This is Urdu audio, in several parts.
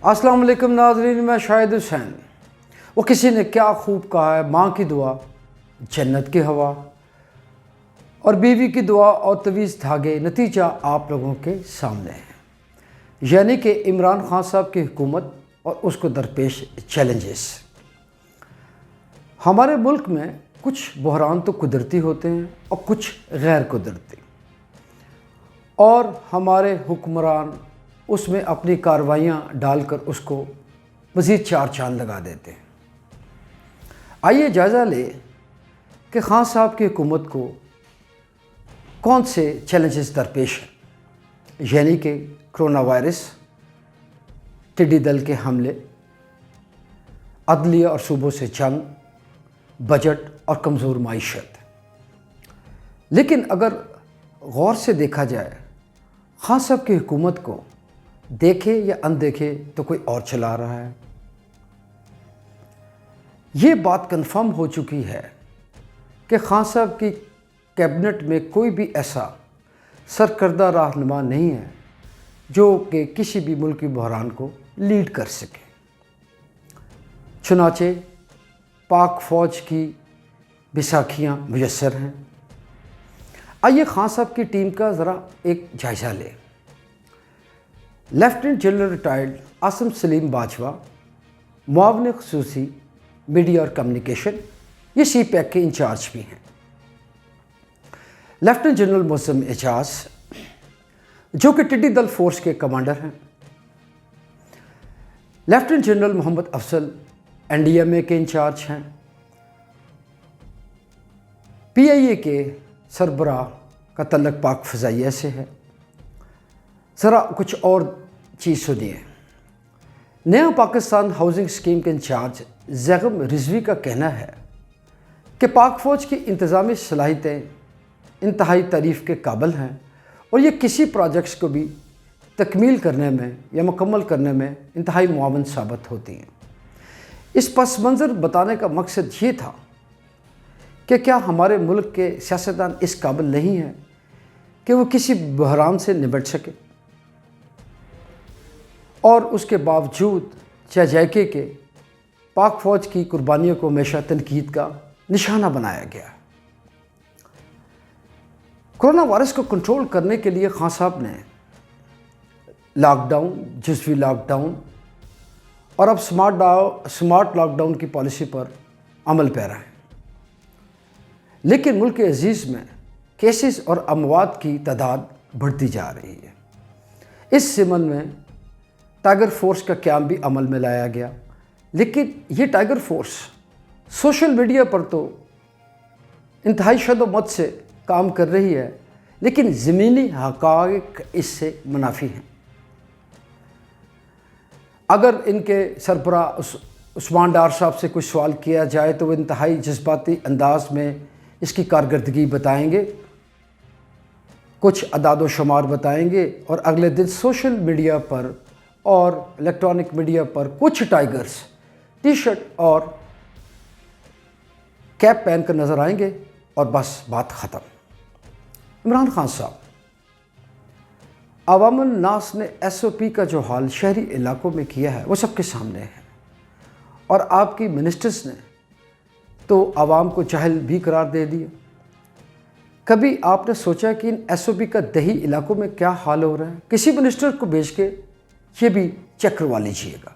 السلام علیکم ناظرین، میں شاہد حسین۔ وہ کسی نے کیا خوب کہا ہے، ماں کی دعا جنت کی ہوا، اور بیوی کی دعا اور طویل دھاگے، نتیجہ آپ لوگوں کے سامنے ہے۔ یعنی کہ عمران خان صاحب کی حکومت اور اس کو درپیش چیلنجز۔ ہمارے ملک میں کچھ بحران تو قدرتی ہوتے ہیں اور کچھ غیر قدرتی، اور ہمارے حکمران اس میں اپنی کارروائیاں ڈال کر اس کو مزید چار چاند لگا دیتے ہیں۔ آئیے جائزہ لیں کہ خان صاحب کی حکومت کو کون سے چیلنجز درپیش ہیں، یعنی کہ کرونا وائرس، ٹڈی دل کے حملے، عدلیہ اور صوبوں سے جنگ، بجٹ اور کمزور معیشت۔ لیکن اگر غور سے دیکھا جائے، خان صاحب کی حکومت کو دیکھے یا اندیکھے تو کوئی اور چلا رہا ہے۔ یہ بات کنفرم ہو چکی ہے کہ خان صاحب کی کیبنٹ میں کوئی بھی ایسا سرکردہ رہنما نہیں ہے جو کہ کسی بھی ملکی بحران کو لیڈ کر سکے۔ چنانچہ پاک فوج کی بیساکھیاں میسر ہیں۔ آئیے خان صاحب کی ٹیم کا ذرا ایک جائزہ لیں۔ Lieutenant general retired Asim Saleem Bajwa, معاون خصوصی میڈیا اور کمیونیکیشن، یہ سی پیک کے انچارج بھی ہیں۔ لیفٹیننٹ جنرل معظم اعجاز، جو کہ ٹڈی دل فورس کے کمانڈر ہیں۔ لیفٹیننٹ جنرل محمد افضل NDMA کے انچارج ہیں۔ PIA کے سربراہ کا تعلق پاک فضائیہ سے ہے۔ ذرا کچھ اور چیز سنیے۔ نیا پاکستان ہاؤسنگ اسکیم کے انچارج زیغم رضوی کا کہنا ہے کہ پاک فوج کی انتظامی صلاحیتیں انتہائی تعریف کے قابل ہیں اور یہ کسی پروجیکٹس کو بھی تکمیل کرنے میں یا مکمل کرنے میں انتہائی معاون ثابت ہوتی ہیں۔ اس پس منظر بتانے کا مقصد یہ تھا کہ کیا ہمارے ملک کے سیاستدان اس قابل نہیں ہیں کہ وہ کسی بحران سے نمٹ سکے، اور اس کے باوجود جائزے کے پاک فوج کی قربانیوں کو ہمیشہ تنقید کا نشانہ بنایا گیا۔ کرونا وائرس کو کنٹرول کرنے کے لیے خان صاحب نے لاک ڈاؤن، جزوی لاک ڈاؤن اور اب سمارٹ لاک ڈاؤن کی پالیسی پر عمل پیرا ہے۔ لیکن ملک عزیز میں کیسز اور اموات کی تعداد بڑھتی جا رہی ہے۔ اس ضمن میں ٹائیگر فورس کا قیام بھی عمل میں لایا گیا، لیکن یہ ٹائیگر فورس سوشل میڈیا پر تو انتہائی شد و مت سے کام کر رہی ہے، لیکن زمینی حقائق اس سے منافی ہیں۔ اگر ان کے سربراہ عثمان ڈار صاحب سے کوئی سوال کیا جائے تو وہ انتہائی جذباتی انداز میں اس کی کارکردگی بتائیں گے، کچھ اعداد و شمار بتائیں گے، اور اگلے دن سوشل میڈیا پر اور الیکٹرانک میڈیا پر کچھ ٹائیگرز ٹی شرٹ اور کیپ پہن کر نظر آئیں گے اور بس بات ختم۔ عمران خان صاحب، عوام الناس نے SOP کا جو حال شہری علاقوں میں کیا ہے وہ سب کے سامنے ہے، اور آپ کی منسٹرز نے تو عوام کو جاہل بھی قرار دے دیا۔ کبھی آپ نے سوچا کہ ان SOP کا دیہی علاقوں میں کیا حال ہو رہا ہے؟ کسی منسٹر کو بھیج کے یہ بھی چیک کروا لیجیے گا۔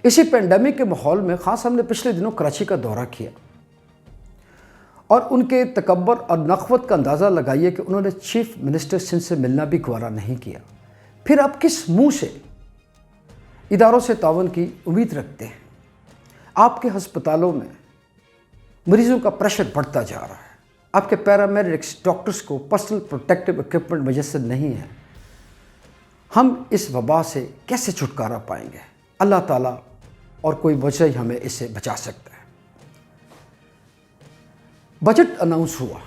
اسی پینڈیمک کے ماحول میں خان صاحب نے پچھلے دنوں کراچی کا دورہ کیا، اور ان کے تکبر اور نخوت کا اندازہ لگائیے کہ انہوں نے چیف منسٹر سندھ سے ملنا بھی گوارا نہیں کیا۔ پھر آپ کس منہ سے اداروں سے تعاون کی امید رکھتے ہیں؟ آپ کے ہسپتالوں میں مریضوں کا پریشر بڑھتا جا رہا ہے، آپ کے پیرامیڈکس ڈاکٹرز کو پرسنل پروٹیکٹیو ایکوپمنٹ میسر نہیں ہے۔ ہم اس وبا سے کیسے چھٹکارا پائیں گے؟ اللہ تعالیٰ اور کوئی وجہ ہی ہمیں اس سے بچا سکتا ہے۔ بجٹ اناؤنس ہوا،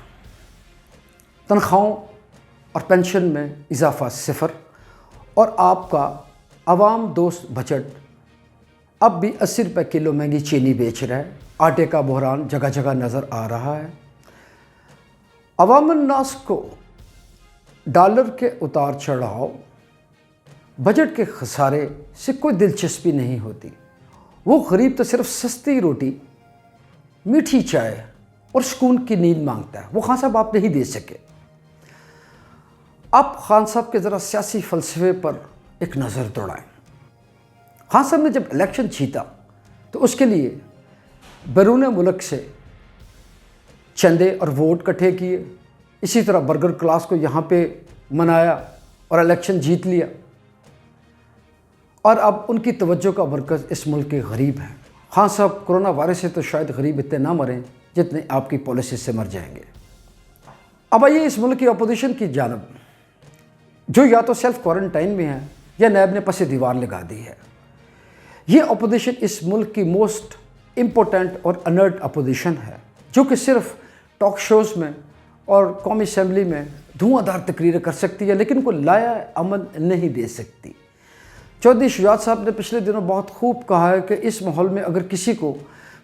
تنخواہوں اور پینشن میں اضافہ 0، اور آپ کا عوام دوست بجٹ اب بھی 80 روپے کلو مہنگی چینی بیچ رہا ہے۔ آٹے کا بحران جگہ جگہ نظر آ رہا ہے۔ عوام الناس کو ڈالر کے اتار چڑھاؤ بجٹ کے خسارے سے کوئی دلچسپی نہیں ہوتی۔ وہ غریب تو صرف سستی روٹی، میٹھی چائے اور سکون کی نیند مانگتا ہے۔ وہ خان صاحب آپ نہیں دے سکے۔ آپ خان صاحب کے ذرا سیاسی فلسفے پر ایک نظر دوڑائیں۔ خان صاحب نے جب الیکشن جیتا تو اس کے لیے بیرون ملک سے چندے اور ووٹ اکٹھے کیے، اسی طرح برگر کلاس کو یہاں پہ منایا اور الیکشن جیت لیا، اور اب ان کی توجہ کا مرکز اس ملک کے غریب ہیں۔ خان صاحب کرونا وائرس سے تو شاید غریب اتنے نہ مریں جتنے آپ کی پالیسی سے مر جائیں گے۔ اب آئیے اس ملک کی اپوزیشن کی جانب، جو یا تو سیلف کوارنٹائن میں ہے یا نیب نے پس دیوار لگا دی ہے۔ یہ اپوزیشن اس ملک کی موسٹ امپورٹنٹ اور انرٹ اپوزیشن ہے، جو کہ صرف ٹاک شوز میں اور قومی اسمبلی میں دھواں دار تقریریں کر سکتی ہے، لیکن کوئی لایا عمل نہیں دے سکتی۔ چودھری شجاعت صاحب نے پچھلے دنوں بہت خوب کہا ہے کہ اس ماحول میں اگر کسی کو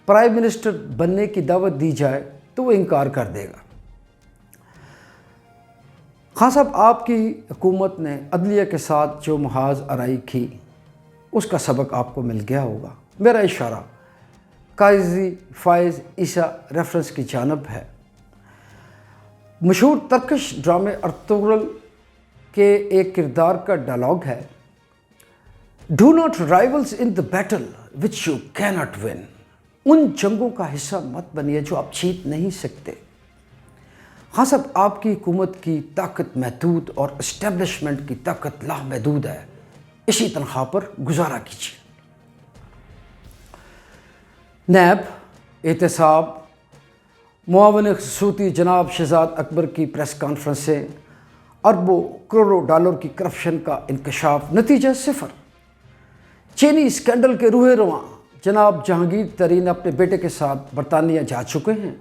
پرائم منسٹر بننے کی دعوت دی جائے تو وہ انکار کر دے گا۔ خان صاحب، آپ کی حکومت نے عدلیہ کے ساتھ جو محاذ آرائی کی، اس کا سبق آپ کو مل گیا ہوگا۔ میرا اشارہ قاضی فائز عیسیٰ ریفرنس کی جانب ہے۔ مشہور ترکش ڈرامے ارطغرل کے ایک کردار کا ڈائلاگ ہے، "Do not rivals in the battle which you cannot win"۔ ان جنگوں کا حصہ مت بنیے جو آپ جیت نہیں سکتے۔ خان صاحب، آپ کی حکومت کی طاقت محدود اور اسٹیبلشمنٹ کی طاقت لامحدود ہے۔ اسی تنخواہ پر گزارا کیجیے۔ نیب، احتساب، معاون خصوصی جناب شہزاد اکبر کی پریس کانفرنسیں، اربوں کروڑوں ڈالر کی کرپشن کا انکشاف، نتیجہ صفر۔ چینی اسکینڈل کے روح رواں جناب جہانگیر ترین اپنے بیٹے کے ساتھ برطانیہ جا چکے ہیں،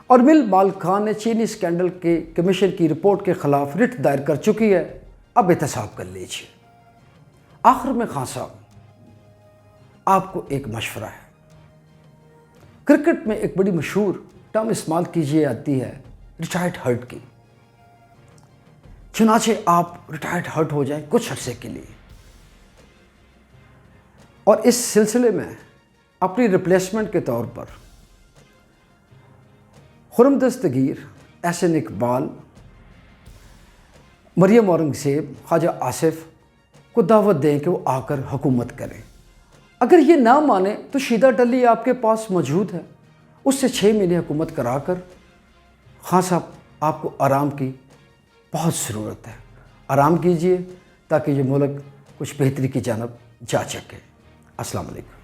اور مل مالکان نے چینی اسکینڈل کے کمیشن کی رپورٹ کے خلاف رٹ دائر کر چکی ہے۔ اب احتساب کر لیجیے۔ آخر میں خان صاحب، آپ کو ایک مشورہ ہے۔ کرکٹ میں ایک بڑی مشہور ٹرم استعمال کیجیے جاتی ہے، ریٹائرڈ ہرٹ کی۔ چنانچہ آپ ریٹائرڈ ہرٹ ہو جائیں کچھ عرصے کے لیے، اور اس سلسلے میں اپنی ریپلیسمنٹ کے طور پر خرم دستگیر، احسن اقبال، مریم اورنگزیب، خواجہ آصف کو دعوت دیں کہ وہ آ کر حکومت کریں۔ اگر یہ نہ مانے تو شیدہ ٹلی آپ کے پاس موجود ہے، اس سے 6 مہینے حکومت کرا کر خان صاحب آپ کو آرام کی بہت ضرورت ہے۔ آرام کیجیے تاکہ یہ ملک کچھ بہتری کی جانب جا سکے۔ السلام علیکم۔